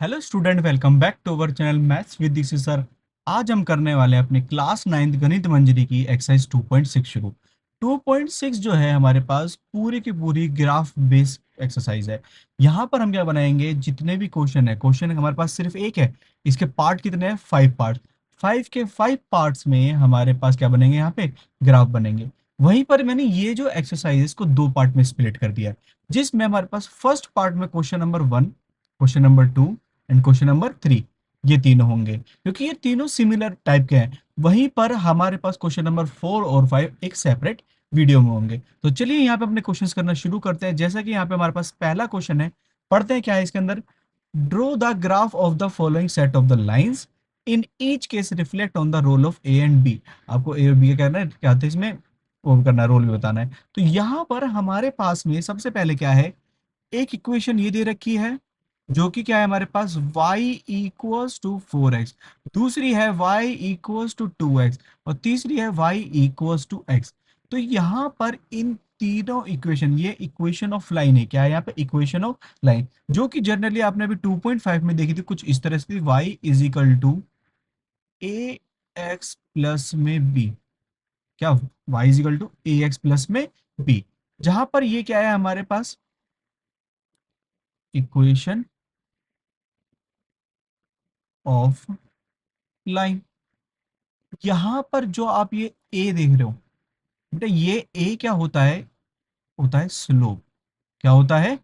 Hello student, welcome back to our channel maths with this sir. आज हम करने वाले हैं अपने क्लास 9th गणित मंजरी की एक्सरसाइज 2.6 शुरू। 2.6 जो है हमारे पास पूरी की पूरी ग्राफ बेस्ड एक्सरसाइज है। यहाँ पर हम क्या बनाएंगे, जितने भी क्वेश्चन हमारे पास सिर्फ एक है। इसके पार्ट कितने हैं? 5 पार्ट। 5 के 5 पार्ट्स में हमारे पास क्या बनेंगे, यहाँ पे ग्राफ बनेंगे। वहीं पर मैंने ये जो एक्सरसाइज इसको दो पार्ट में स्प्लिट कर दिया है, जिसमें हमारे पास फर्स्ट पार्ट में question number 1, question number 2 and question number 3, ये तीनों होंगे क्योंकि ये तीनों सिमिलर टाइप के हैं। वहीं पर हमारे पास क्वेश्चन नंबर 4 और 5 एक सेपरेट वीडियो में होंगे। तो चलिए यहाँ पे अपने क्वेश्चंस करना शुरू करते हैं। जैसा कि यहाँ पे हमारे पास पहला क्वेश्चन है, पढ़ते हैं क्या है इसके अंदर। Draw the graph of the following set of the lines, in each case reflect on the role of A and B. आपको ए और बी का करना है, क्या होता है इसमें वो करना है, रोल भी बताना है। तो यहाँ पर हमारे पास में सबसे पहले क्या है, एक इक्वेशन ये दे रखी है जो कि क्या है हमारे पास, y इक्वल्स टू 4x, दूसरी है y इक्वल्स टू 2x, और तीसरी है y इक्वल्स टू x। तो यहाँ पर इन तीनों इक्वेशन, ये इक्वेशन ऑफ लाइन है, क्या है यहाँ पे, इक्वेशन ऑफ लाइन, जो कि जनरली आपने अभी 2.5 में देखी थी कुछ इस तरह से, y is equal to A x plus में b। क्या, y is equal to A x plus में b, जहां पर ये क्या है हमारे पास, इक्वेशन ऑफ लाइन। यहां पर जो आप ये ए देख रहे हो, बेटा ये ए क्या होता है, होता है स्लोप। क्या होता है?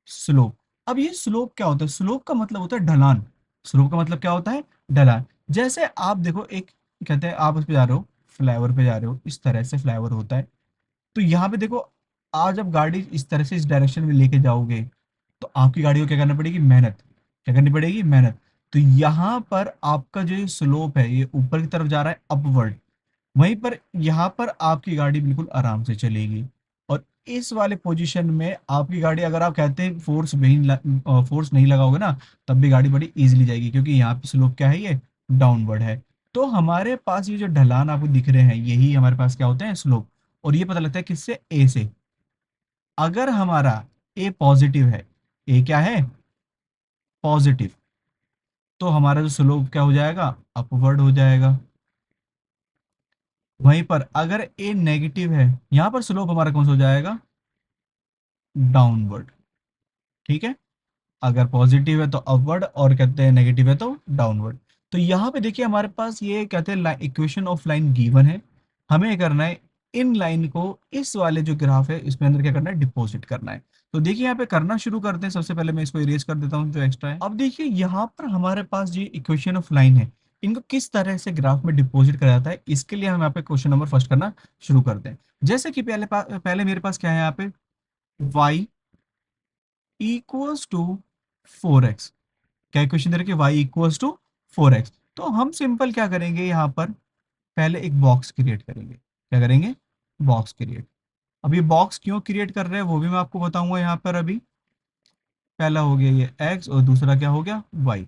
स्लोप। अब ये स्लोप क्या होता है? स्लोप का मतलब होता है ढलान। स्लोप का मतलब क्या होता है? ढलान। जैसे आप देखो, एक कहते हैं आप उस पे जा रहे हो, फ्लाईओवर पे जा रहे हो, इस तरह से फ्लाईओवर होता है। तो यहाँ पे देखो, आज जब गाड़ी इस तरह से इस डायरेक्शन में लेके जाओगे, तो आपकी गाड़ी को क्या करना पड़ेगी? मेहनत। क्या करनी पड़ेगी? मेहनत। तो यहाँ पर आपका जो ये स्लोप है, ये ऊपर की तरफ जा रहा है, अपवर्ड। वहीं पर यहाँ पर आपकी गाड़ी बिल्कुल आराम से चलेगी। और इस वाले पोजीशन में आपकी गाड़ी, अगर आप कहते हैं फोर्स नहीं लगाओगे ना, तब भी गाड़ी बड़ी इजीली जाएगी, क्योंकि यहाँ पे स्लोप क्या है, ये डाउनवर्ड है। तो हमारे पास ये जो ढलान आपको दिख रहे हैं, यही हमारे पास क्या होते हैं, स्लोप। और ये पता लगता है किससे? ए से। अगर हमारा ए पॉजिटिव है, ए क्या है, पॉजिटिव, तो हमारा जो स्लोप क्या हो जाएगा, अपवर्ड हो जाएगा। वहीं पर अगर ए नेगेटिव है, यहां पर स्लोप हमारा कौन सा हो जाएगा, डाउनवर्ड। ठीक है, अगर पॉजिटिव है तो अपवर्ड, और कहते हैं नेगेटिव है तो डाउनवर्ड। तो यहाँ पे देखिए हमारे पास ये कहते हैं इक्वेशन ऑफ लाइन गिवन है। हमें करना है इन लाइन को इस वाले जो ग्राफ है इसमें अंदर क्या करना है, डिपॉजिट करना है। तो देखिए यहाँ पे करना शुरू करते हैं। सबसे पहले मैं इसको इरेज कर देता हूँ जो एक्स्ट्रा है। अब देखिए यहाँ पर हमारे पास ये इक्वेशन ऑफ लाइन है, इनको किस तरह से ग्राफ में डिपॉजिट करा जाता है, इसके लिए हम यहाँ पे क्वेश्चन नंबर फर्स्ट करना शुरू करते हैं। जैसे कि पहले मेरे पास क्या है यहाँ पे, y इक्वल्स टू 4x। क्या इक्वेशन दे रखी है? y equals to 4x। तो हम सिंपल क्या करेंगे, यहाँ पर पहले एक बॉक्स क्रिएट करेंगे। क्या करेंगे? Box create. अब ये बॉक्स क्यों क्रिएट कर रहे हैं वो भी मैं आपको बताऊंगा यहाँ पर। अभी पहला हो गया ये x, और दूसरा क्या हो गया, y।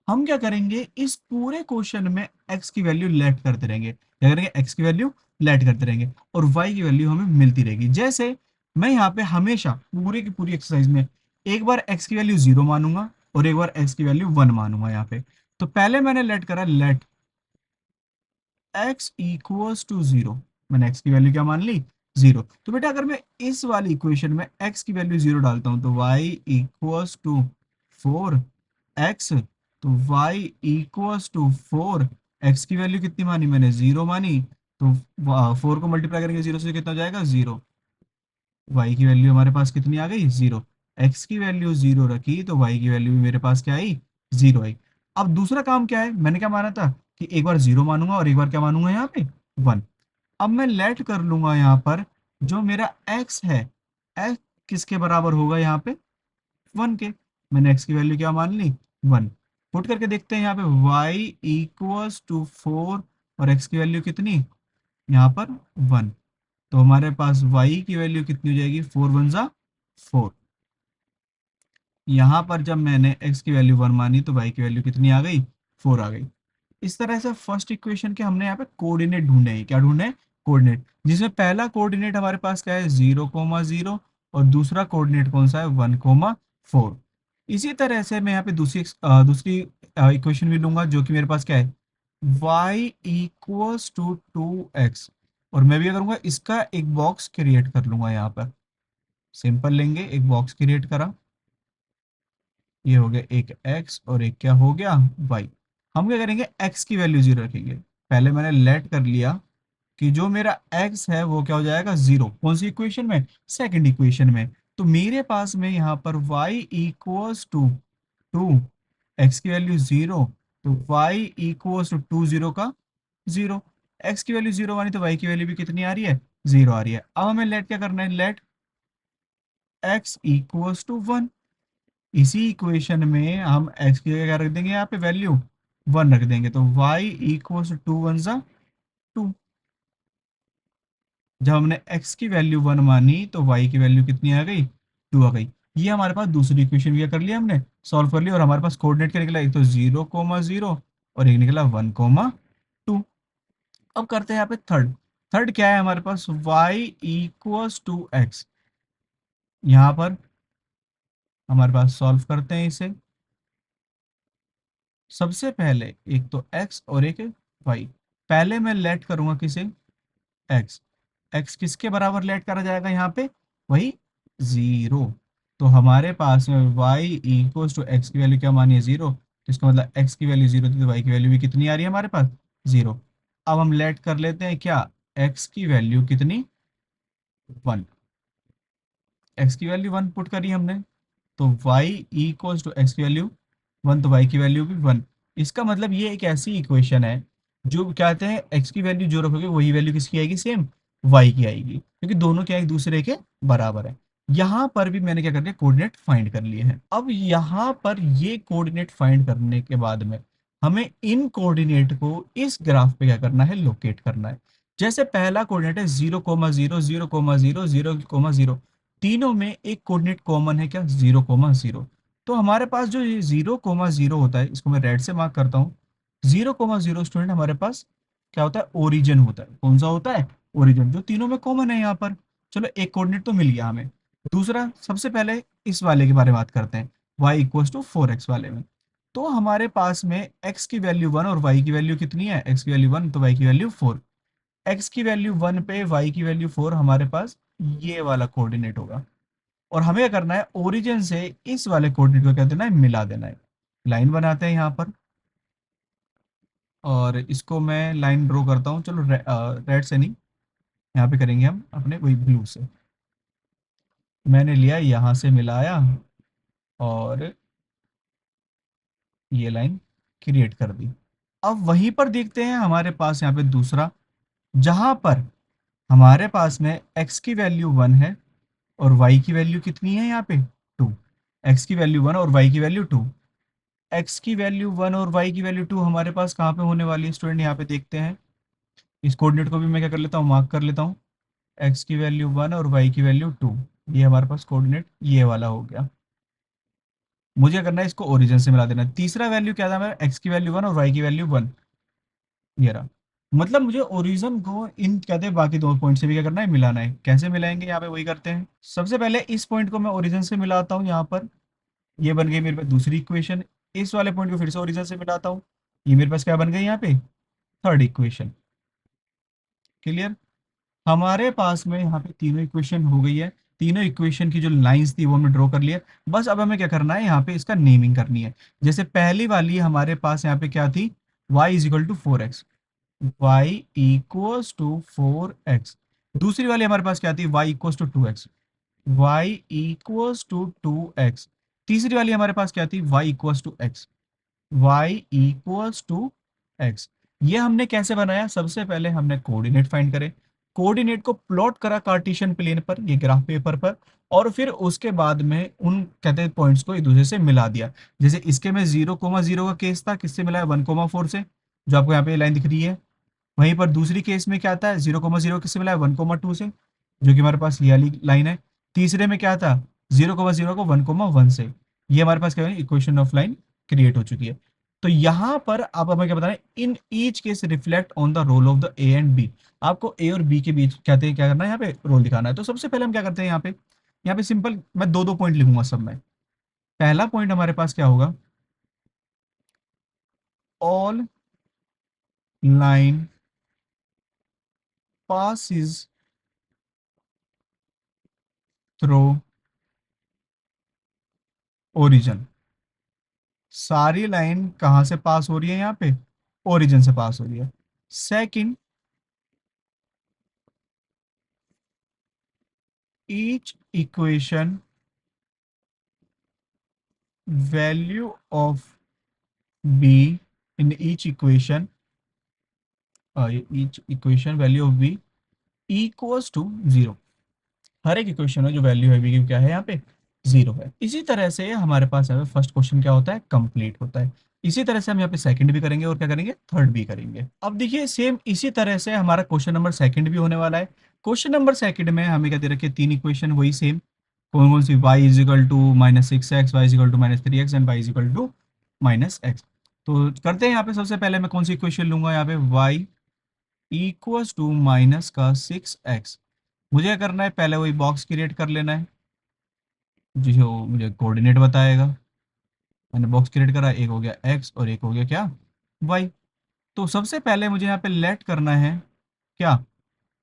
हम क्या करेंगे, इस पूरे क्वेश्चन में x की वैल्यू लेट करते रहेंगे। क्या करेंगे? x की वैल्यू लेट करते रहेंगे, और y की वैल्यू हमें मिलती रहेगी। जैसे मैं यहाँ पे हमेशा पूरे की पूरी एक्सरसाइज में एक बार x की वैल्यू 0 मानूंगा, और एक बार x की वैल्यू 1 मानूंगा यहाँ पे। तो पहले मैंने लेट करा, लेट x इक्वल्स टू 0। मैंने x की वैल्यू क्या मान ली, 0। तो बेटा अगर मैं इस वाली इक्वेशन में x की वैल्यू 0 डालता हूँ, तो y इक्वल्स टू 4x। तो y इक्वल्स टू 4, x की वैल्यू कितनी मानी मैंने, 0 मानी। तो 4 को मल्टीप्लाई करेंगे 0 से, कितना हो जाएगा, 0। y की वैल्यू हमारे पास कितनी आ गई, 0। x की वैल्यू 0 रखी, तो y की वैल्यू भी मेरे पास क्या आई, 0 आई। अब दूसरा काम क्या है, मैंने क्या माना था कि एक बार 0 मानूंगा और एक बार क्या मानूंगा यहाँ पे, 1। अब मैं लेट कर लूंगा यहाँ पर, जो मेरा x है, x किसके बराबर होगा यहाँ पे, 1 के। मैंने x की वैल्यू क्या मान ली, 1। पुट करके देखते हैं यहाँ पे, y इक्वल्स टू 4, और x की वैल्यू कितनी, यहाँ पर 1। तो हमारे पास y की वैल्यू कितनी हो जाएगी, 4 वन जा 4। यहाँ पर जब मैंने x की वैल्यू 1 मानी, तो y की वैल्यू कितनी आ गई, 4 आ गई। इस तरह से फर्स्ट इक्वेशन के हमने यहाँ पे कोऑर्डिनेट ढूंढे हैं। क्या ढूंढे हैं? कोऑर्डिनेट। जिसमें पहला कोऑर्डिनेट हमारे पास क्या है, 0,0, और दूसरा कोऑर्डिनेट कौन सा है, 1,4। इसी तरह से मैं यहाँ पे दूसरी इक्वेशन भी लूंगा, जो कि मेरे पास क्या है, y इक्वल्स टू 2x, और मैं भी क्या करूंगा, इसका एक बॉक्स क्रिएट कर लूंगा यहाँ पर। सिंपल लेंगे, एक बॉक्स क्रिएट करा, ये हो गया एक x और एक क्या हो गया y। हम क्या करेंगे, x की वैल्यू 0 रखेंगे। पहले मैंने लेट कर लिया कि जो मेरा x है वो क्या हो जाएगा 0, कौन सी इक्वेशन में, सेकंड इक्वेशन में। तो मेरे पास में यहाँ पर y इक्वल्स टू 2, x की वैल्यू 0, तो y इक्वल्स टू 2 0 का 0। x की वैल्यू 0 मानी तो y की वैल्यू भी कितनी आ रही है, 0 आ रही है। अब हमें लेट क्या करना है, लेट x इक्वल्स टू 1। इसी इक्वेशन में हम x की जगह क्या रख देंगे, यहाँ पे वैल्यू 1 रख देंगे, तो y इक्वल्स टू 2 1 ज़ा 2। जब हमने x की वैल्यू 1 मानी तो y की वैल्यू कितनी आ गई, 2 आ गई। ये हमारे पास दूसरी इक्वेशन भी क्या कर लिया हमने, सॉल्व कर लिया, और हमारे पास कोऑर्डिनेट क्या निकला, एक तो 0,0 और एक निकला 1,2। अब करते हैं यहाँ पे थर्ड। थर्ड क्या है हमारे पास, y इक्वल्स टू एक्स। यहाँ पर हमारे पास सॉल्व करते हैं इसे। सबसे पहले एक तो x और एक y। पहले मैं लेट करूंगा किसे, x। x किसके बराबर लेट करा जाएगा यहाँ पे, वही 0। तो हमारे पास में y इक्वल्स टू एक्स की वैल्यू क्या मानी है, 0। तो इसका मतलब x की वैल्यू 0 थी, तो y की वैल्यू भी कितनी आ रही है हमारे पास, 0। अब हम लेट कर लेते हैं क्या, x की वैल्यू कितनी, 1। x की वैल्यू 1 पुट करी हमने, तो y इक्वल्स टू एक्स की वैल्यू 1, तो y की वैल्यू भी 1। इसका मतलब ये एक ऐसी इक्वेशन है जो क्या कहते हैं, x की वैल्यू जो रखोगे वही वैल्यू किसकी आएगी, सेम y की आएगी, क्योंकि दोनों क्या एक दूसरे के बराबर है। यहाँ पर भी मैंने क्या कर लिया, कोऑर्डिनेट फाइंड कर लिए हैं। अब यहाँ पर ये कोऑर्डिनेट फाइंड करने के बाद में हमें इन कोऑर्डिनेट को इस ग्राफ पे क्या करना है, लोकेट करना है। जैसे पहला कोऑर्डिनेट है 0,0, 0,0, 0,0, तीनों में एक कोऑर्डिनेट कॉमन है क्या, 0,0। तो हमारे पास जो ये 0,0 होता है, इसको मैं रेड से मार्क करता हूँ। 0,0 स्टूडेंट हमारे पास क्या होता है, ओरिजिन होता है। कौन सा होता है, ओरिजिन, जो तीनों में कॉमन है यहाँ पर। चलो एक कोऑर्डिनेट तो मिल गया हमें। दूसरा, सबसे पहले इस वाले के बारे में बात करते हैं, y इक्वल्स टू 4x वाले में। तो हमारे पास में x की वैल्यू 1 और y की वैल्यू कितनी है, x की वैल्यू 1 तो y की वैल्यू 4। x की वैल्यू 1 पे y की वैल्यू 4, हमारे पास ये वाला कोऑर्डिनेट होगा। और हमें क्या करना है, ओरिजिन से इस वाले कोऑर्डिनेट को क्या देना है, मिला देना है। लाइन बनाते हैं यहाँ पर, और इसको मैं लाइन ड्रॉ करता हूँ। चलो रेड से नहीं, यहाँ पे करेंगे हम अपने वही ब्लू से। मैंने लिया यहाँ से मिलाया, और ये लाइन क्रिएट कर दी। अब वहीं पर देखते हैं हमारे पास यहाँ पे दूसरा, जहां पर हमारे पास में x की वैल्यू 1 है और y की वैल्यू कितनी है यहाँ पे, 2। x की वैल्यू 1 और y की वैल्यू 2। x की वैल्यू 1 और y की वैल्यू 2 हमारे पास कहाँ पे होने वाली है स्टूडेंट, यहाँ पे देखते हैं। इस कोऑर्डिनेट को भी मैं क्या कर लेता हूँ, मार्क कर लेता हूँ। x की वैल्यू 1 और y की वैल्यू 2, ये हमारे पास कोऑर्डिनेट ये वाला हो गया। मुझे क्या करना है, इसको ओरिजिन से मिला देना है। तीसरा वैल्यू क्या था मेरा, x की वैल्यू 1 और y की वैल्यू 1, ये रहा। मतलब मुझे ओरिजिन को इन कहते हैं बाकी दो पॉइंट से भी क्या करना है, मिलाना है। कैसे मिलाएंगे, यहाँ पे वही करते हैं। सबसे पहले इस पॉइंट को मैं ओरिजिन से मिलाता हूँ यहाँ पर, ये बन गई मेरे पास दूसरी इक्वेशन। इस वाले पॉइंट को फिर से ओरिजिन से मिलाता हूँ, ये मेरे पास क्या बन गई यहाँ पे, थर्ड इक्वेशन। क्लियर। हमारे पास में यहाँ पे तीनों इक्वेशन हो गई है। तीनों इक्वेशन की जो लाइंस थी वो हमने ड्रॉ कर लिया। बस अब हमें क्या करना है, यहाँ पे इसका नेमिंग करनी है। जैसे पहली वाली हमारे पास यहाँ पे क्या थी, y is equal to 4x, y equals to 4x। दूसरी वाली हमारे पास क्या थी, y equals to 2x, y equals to 2x। तीसरी वाली हमारे पास क्या थी, y equals to x, y equals to x। ये हमने कैसे बनाया, सबसे पहले हमने कोऑर्डिनेट फाइंड करे, कोऑर्डिनेट को प्लॉट करा कार्टेशियन प्लेन पर, ये ग्राफ पेपर पर, और फिर उसके बाद में उन कहते हैं पॉइंट्स को एक दूसरे से मिला दिया। जैसे इसके में 0,0 का केस था, किससे मिला है, 1,4 से, जो आपको यहाँ पे लाइन दिख रही है। वहीं पर दूसरी केस में क्या आता है, 0,0 किससे मिला है, 1,2 से, जो कि हमारे पास ये वाली लाइन है। तीसरे में क्या था, 0,0 को 1,1 से। ये हमारे पास क्या है, इक्वेशन ऑफ लाइन क्रिएट हो चुकी है। तो यहाँ पर आप हमें क्या बता रहे हैं, in each case reflect on the role of the A and B. आपको ए और बी के बीच कहते हैं क्या करना है, यहाँ पे रोल दिखाना है। तो सबसे पहले हम क्या करते हैं, यहाँ पे सिंपल मैं दो दो पॉइंट लिखूंगा सब में। पहला पॉइंट हमारे पास क्या होगा, all line passes through origin. सारी लाइन कहाँ से पास हो रही है यहाँ पे, ओरिजिन से पास हो रही है। Second, each equation value of B in each equation value of B equals to zero. हर एक इक्वेशन में जो वैल्यू है बी की क्या है यहाँ पे, जीरो है। इसी तरह से हमारे पास यहाँ पे फर्स्ट क्वेश्चन क्या होता है, कंप्लीट होता है। इसी तरह से हम यहाँ पे सेकंड भी करेंगे और क्या करेंगे, थर्ड भी करेंगे। अब देखिए सेम इसी तरह से हमारा क्वेश्चन नंबर सेकंड भी होने वाला है। क्वेश्चन नंबर सेकंड में हमें क्या दे रखे, तीन इक्वेशन वही सेम। कौन कौन सी, y is equal to -6x, y is equal to -3x and y is equal to -x। तो करते हैं यहाँ पे, सबसे पहले मैं कौन सी इक्वेशन लूंगा यहाँ पे, y इक्वल्स टू माइनस का 6x। मुझे क्या करना है, पहले वही बॉक्स क्रिएट कर लेना है जो मुझे कोऑर्डिनेट बताएगा। मैंने बॉक्स क्रिएट करा, एक हो गया x और एक हो गया क्या, y। तो सबसे पहले मुझे यहाँ पे लेट करना है क्या,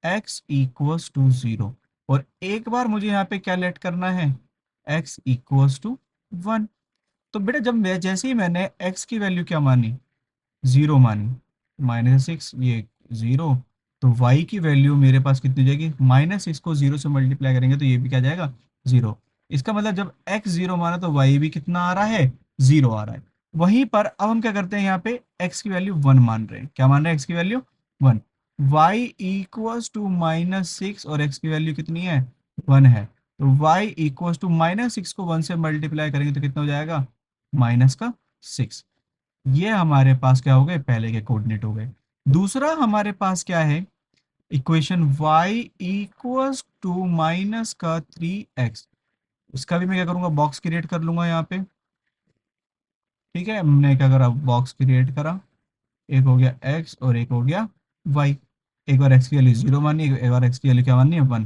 x इक्वल्स टू जीरो। और एक बार मुझे यहाँ पे क्या लेट करना है, x इक्वल्स टू वन। तो बेटा जब मैं जैसे ही मैंने x की वैल्यू क्या मानी, जीरो मानी, -6 ये जीरो, तो y की वैल्यू मेरे पास कितनी हो जाएगी, -6 को जीरो से मल्टीप्लाई करेंगे तो ये भी क्या जाएगा, जीरो। इसका मतलब जब x जीरो माना तो y भी कितना आ रहा है, जीरो आ रहा है। वहीं पर अब हम क्या करते हैं, यहाँ पे x की वैल्यू वन मान रहे हैं। क्या मान रहे हैं, x की value one. y equals to -6 और x की वैल्यू कितनी है, वन है। तो y इक्वल्स टू -6 को वन से मल्टीप्लाई करेंगे तो कितना हो जाएगा, -6। ये हमारे पास क्या हो गए, पहले के कोऑर्डिनेट हो गए। दूसरा हमारे पास क्या है, equation y equals to minus का 3x। उसका भी मैं क्या करूंगा, बॉक्स क्रिएट कर लूंगा यहाँ पे। ठीक है, हमने क्या करा, बॉक्स क्रिएट करा। एक हो गया x और एक हो गया y। एक बार x की वैल्यू जीरो मानी, एक बार x की वैल्यू क्या मानी है, वन।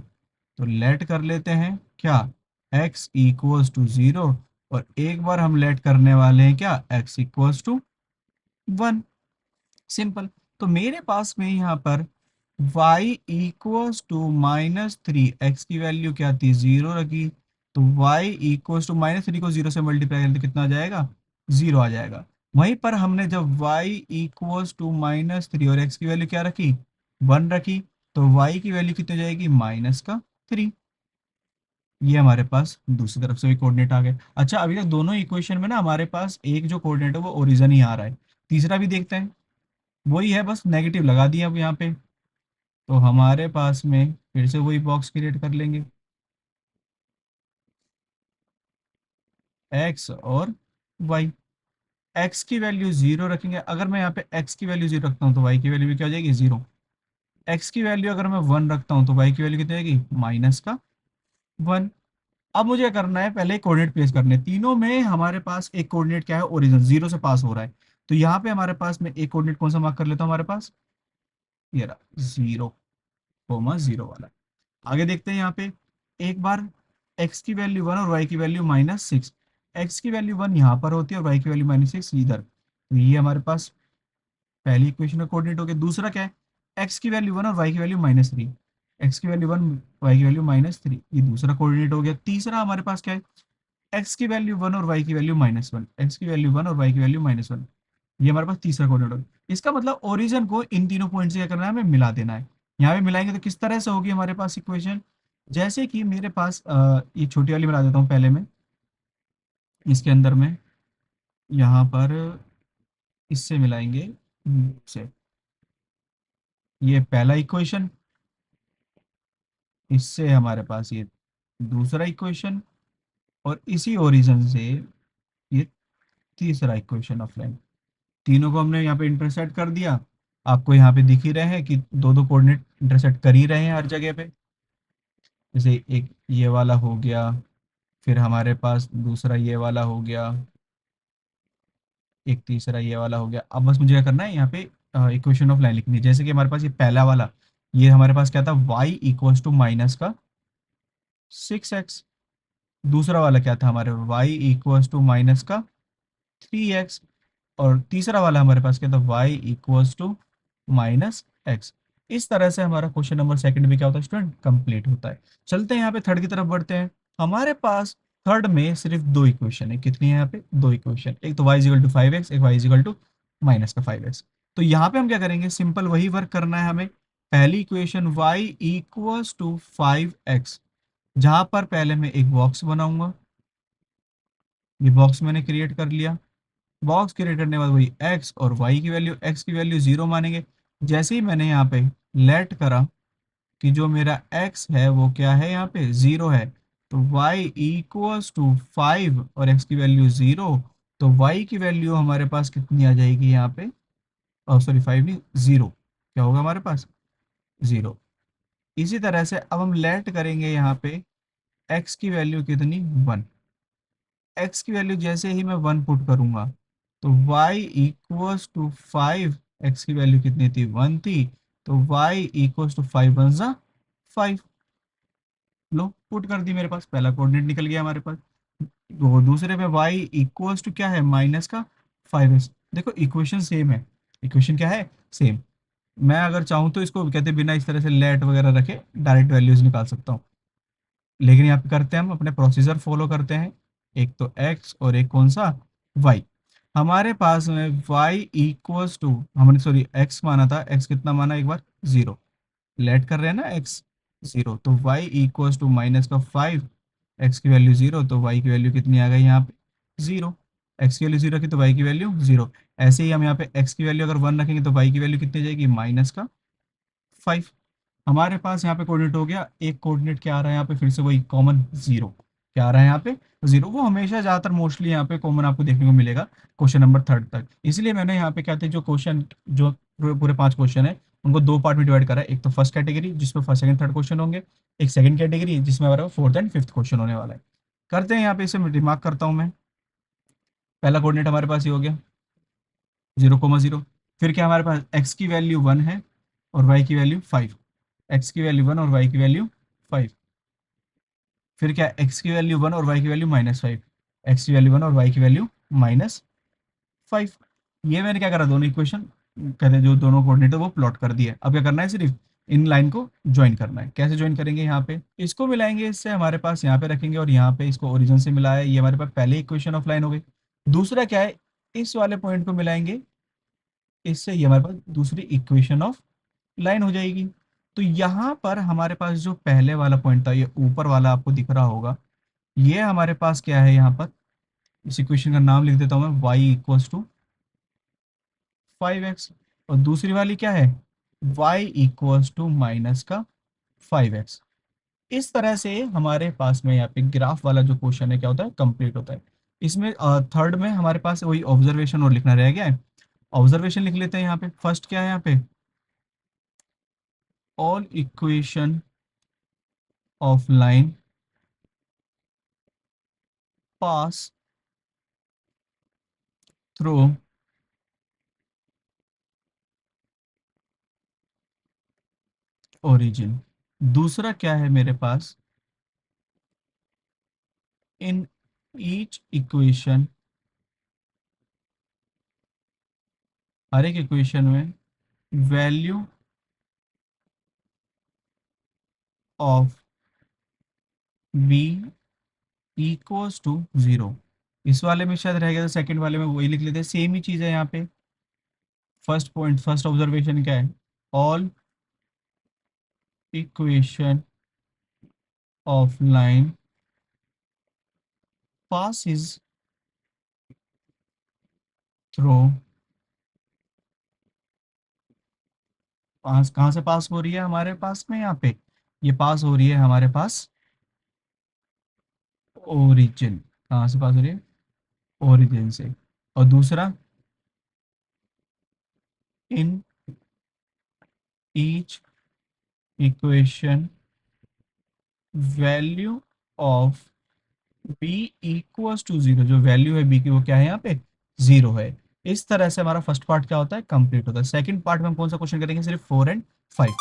तो लेट कर लेते हैं क्या, x इक्वल्स टू जीरो। और एक बार हम लेट करने वाले हैं क्या, x equals to one. Simple. तो मेरे पास में यहाँ पर y इक्वल्स टू -3, x की वैल्यू क्या थी, जीरो रखी। तो y इक्वल्स टू -3 को जीरो से मल्टीप्लाई करें तो कितना आ जाएगा, जीरो आ जाएगा। वहीं पर हमने जब y इक्वल्स टू -3 और x की वैल्यू क्या रखी, वन रखी, तो y की वैल्यू कितनी हो जाएगी, -3। ये हमारे पास दूसरी तरफ से भी कोऑर्डिनेट आ गए। अच्छा, अभी तक दोनों इक्वेशन में ना हमारे पास एक जो कोऑर्डिनेट है वो ओरिजिन ही आ रहा है। तीसरा भी देखते हैं, वही है, बस नेगेटिव लगा दिया अब यहाँ पे। तो हमारे पास में फिर से वही बॉक्स क्रिएट कर लेंगे, एक्स और वाई। एक्स की वैल्यू जीरो रखेंगे, अगर मैं यहाँ पे एक्स की वैल्यू जीरो रखता हूँ तो वाई की वैल्यू भी क्या हो जाएगी, जीरो। एक्स की वैल्यू अगर मैं वन रखता हूँ तो वाई की वैल्यू कितनी आएगी, माइनस का वन। अब मुझे करना है पहले कोऑर्डिनेट प्लेस करने, तीनों में हमारे पास एक कोऑर्डिनेट क्या है, ओरिजिन जीरो से पास हो रहा है। तो यहाँ पे हमारे पास में एक कोऑर्डिनेट कौन सा मार्क कर लेता हूँ, हमारे पास ये रहा, जीरो कोमा जीरो वाला। आगे देखते हैं यहाँ पे, एक बार x की वैल्यू वन और y की वैल्यू -6। x की वैल्यू वन यहाँ पर होती है और y की वैल्यू -6 इधर। तो ये हमारे पास पहली इक्वेशन का कोऑर्डिनेट हो गया। दूसरा क्या है, x की वैल्यू वन और y की वैल्यू -3। x की वैल्यू वन, y की वैल्यू -3, ये दूसरा कोऑर्डिनेट हो गया। तीसरा हमारे पास क्या है, x की वैल्यू वन और y की वैल्यू -1, x की वैल्यू वन और y की वैल्यू -1। ये हमारे पास तीसरा कोऑर्डिनेट हो गया। इसका मतलब ओरिजिन को इन तीनों पॉइंट से क्या करना है, हमें मिला देना है। यहाँ पे मिलाएंगे तो किस तरह से होगी हमारे पास इक्वेशन, जैसे कि मेरे पास ये छोटी वाली मिला देता हूँ पहले में, इसके अंदर में यहाँ पर इससे मिलाएंगे, से ये पहला इक्वेशन, इससे हमारे पास ये दूसरा इक्वेशन, और इसी ओरिजिन से ये तीसरा इक्वेशन ऑफ लाइन। तीनों को हमने यहाँ पे इंटरसेक्ट कर दिया। आपको यहाँ पे दिख ही रहे हैं कि दो दो कोऑर्डिनेट इंटरसेक्ट कर ही रहे हैं हर जगह पे। जैसे एक ये वाला हो गया, फिर हमारे पास दूसरा ये वाला हो गया, एक तीसरा ये वाला हो गया। अब बस मुझे क्या करना है, यहाँ पे इक्वेशन ऑफ लाइन लिखनी है। जैसे कि हमारे पास ये पहला वाला, ये हमारे पास क्या था, y इक्वल्स टू माइनस का 6x। दूसरा वाला क्या था हमारे, y इक्वल्स टू माइनस का 3x, और तीसरा वाला हमारे पास क्या था, y equals to minus x. इस तरह से हमारा क्वेश्चन नंबर सेकंड भी क्या होता है स्टूडेंट, कंप्लीट होता है। चलते हैं यहाँ पे थर्ड की तरफ बढ़ते हैं। हमारे पास थर्ड में सिर्फ दो इक्वेशन है, कितनी है यहाँ पे, दो इक्वेशन, एक तो y इजिकल टू 5x, एक y इजिकल टू माइनस का 5x। तो यहाँ पे हम क्या करेंगे, सिंपल वही वर्क करना है हमें। पहली equation y equals to 5x, जहां पर पहले मैं एक बॉक्स बनाऊंगा, ये बॉक्स मैंने क्रिएट कर लिया। बॉक्स क्रिएट करने के बाद वही x और y की वैल्यू, x की वैल्यू 0 मानेंगे। जैसे ही मैंने यहाँ पे लेट करा कि जो मेरा x है वो क्या है, यहाँ पे 0 है, तो y इक्वल्स टू 5 और x की वैल्यू 0, तो y की वैल्यू हमारे पास कितनी आ जाएगी यहाँ पे, सॉरी 5 नहीं, 0, क्या होगा हमारे पास, 0। इसी तरह से अब हम लेट करेंगे यहाँ पे x की वैल्यू कितनी, 1। x की वैल्यू जैसे ही मैं 1 पुट करूंगा, तो y इक्वल्स टू 5, x की वैल्यू कितनी थी, 1 थी, तो y इक्वल्स टू 5 वन ज़ा 5। लो पुट कर दी, मेरे पास पहला कोऑर्डिनेट निकल गया हमारे पास। दूसरे पे y इक्वल्स टू क्या है, माइनस का 5x। देखो इक्वेशन सेम है, इक्वेशन क्या है, सेम। मैं अगर चाहूँ तो इसको कहते बिना इस तरह से लेट वगैरह रखे डायरेक्ट वैल्यूज निकाल सकता हूँ, लेकिन यहाँ पे करते हैं हम अपने प्रोसीजर फॉलो करते हैं। एक तो x और एक कौन सा, y। हमारे पास में y इक्वल्स टू, हमने सॉरी x माना था, x कितना माना एक बार, 0। लेट कर रहे हैं ना x 0, तो y इक्वल्स टू माइनस का 5, x की वैल्यू 0, तो y की वैल्यू कितनी आ गई यहाँ पे, 0। x की वैल्यू 0 की तो y की वैल्यू 0। ऐसे ही हम यहाँ पे x की वैल्यू अगर 1 रखेंगे तो y की वैल्यू कितनी जाएगी, माइनस का 5। हमारे पास यहाँ पे कोऑर्डिनेट हो गया। एक कोऑर्डिनेट क्या आ रहा है यहाँ पे, फिर से वही कॉमन 0। क्या आ रहा है यहाँ पे, 0। वो हमेशा ज़्यादातर मोस्टली यहाँ पे कॉमन आपको देखने को मिलेगा क्वेश्चन नंबर थर्ड तक। इसलिए मैंने यहाँ पे क्या थे, जो क्वेश्चन, जो पूरे 5 क्वेश्चन है उनको दो पार्ट में डिवाइड करा है। एक तो फर्स्ट कैटेगरी जिसमें फर्स्ट सेकंड थर्ड क्वेश्चन होंगे, एक सेकंड कैटेगरी जिसमें हमारा फोर्थ एंड फिफ्थ क्वेश्चन होने वाला है। करते हैं यहाँ पे, इसे रिमार्क करता हूँ मैं। पहला कोऑर्डिनेट हमारे पास ये हो गया 0,0। फिर क्या हमारे पास x की वैल्यू 1 है और y की वैल्यू 5। x की वैल्यू 1 और y की वैल्यू 5। फिर क्या, x की वैल्यू 1 और y की वैल्यू -5। x की वैल्यू 1 और y की वैल्यू -5। ये मैंने क्या करा, दोनों इक्वेशन कहते हैं जो दोनों कोऑर्डिनेट वो प्लॉट कर दिए। अब क्या करना है, सिर्फ इन लाइन को ज्वाइन करना है। कैसे ज्वाइन करेंगे, यहाँ पे इसको मिलाएंगे, इससे हमारे पास यहाँ पे रखेंगे और यहाँ पे इसको ओरिजिन से मिलाया, ये हमारे पास पहले इक्वेशन ऑफ लाइन हो गई। दूसरा क्या है, इस वाले पॉइंट को मिलाएंगे, इससे ये हमारे पास दूसरी इक्वेशन ऑफ लाइन हो जाएगी। तो यहाँ पर हमारे पास जो पहले वाला पॉइंट था, ये ऊपर वाला आपको दिख रहा होगा, ये हमारे पास क्या है, यहाँ पर इस इक्वेशन का नाम लिख देता हूँ मैं, y इक्वल्स टू 5x। और दूसरी वाली क्या है, y इक्वल्स टू माइनस का 5x। इस तरह से हमारे पास में यहाँ पे ग्राफ वाला जो क्वेश्चन है क्या होता है, कंप्लीट होता है। इसमें थर्ड में हमारे पास वही ऑब्जर्वेशन और लिखना रह गया है। ऑब्जर्वेशन लिख लेते हैं यहाँ पे। फर्स्ट क्या है यहाँ पे, all equation of line pass through origin. दूसरा क्या है मेरे पास, इन ईच इक्वेशन, हर एक इक्वेशन में value of B equals to 0। इस वाले में शायद रह गया था, सेकंड वाले में वही लिख लेते हैं, सेम ही चीज़ है यहाँ पे। फर्स्ट पॉइंट, फर्स्ट ऑब्जर्वेशन क्या है, all equation of line passes through, pass कहाँ से पास हो रही है हमारे पास में, यहाँ पे ये पास हो रही है हमारे पास ओरिजिन। कहाँ से पास हो रही है, ओरिजिन से। और दूसरा, in each equation value of B equals to 0, जो वैल्यू है बी की वो क्या है यहाँ पे, 0 है। इस तरह से हमारा फर्स्ट पार्ट क्या होता है, कंप्लीट होता है। सेकंड पार्ट में हम कौन सा क्वेश्चन करेंगे, सिर्फ 4 एंड 5।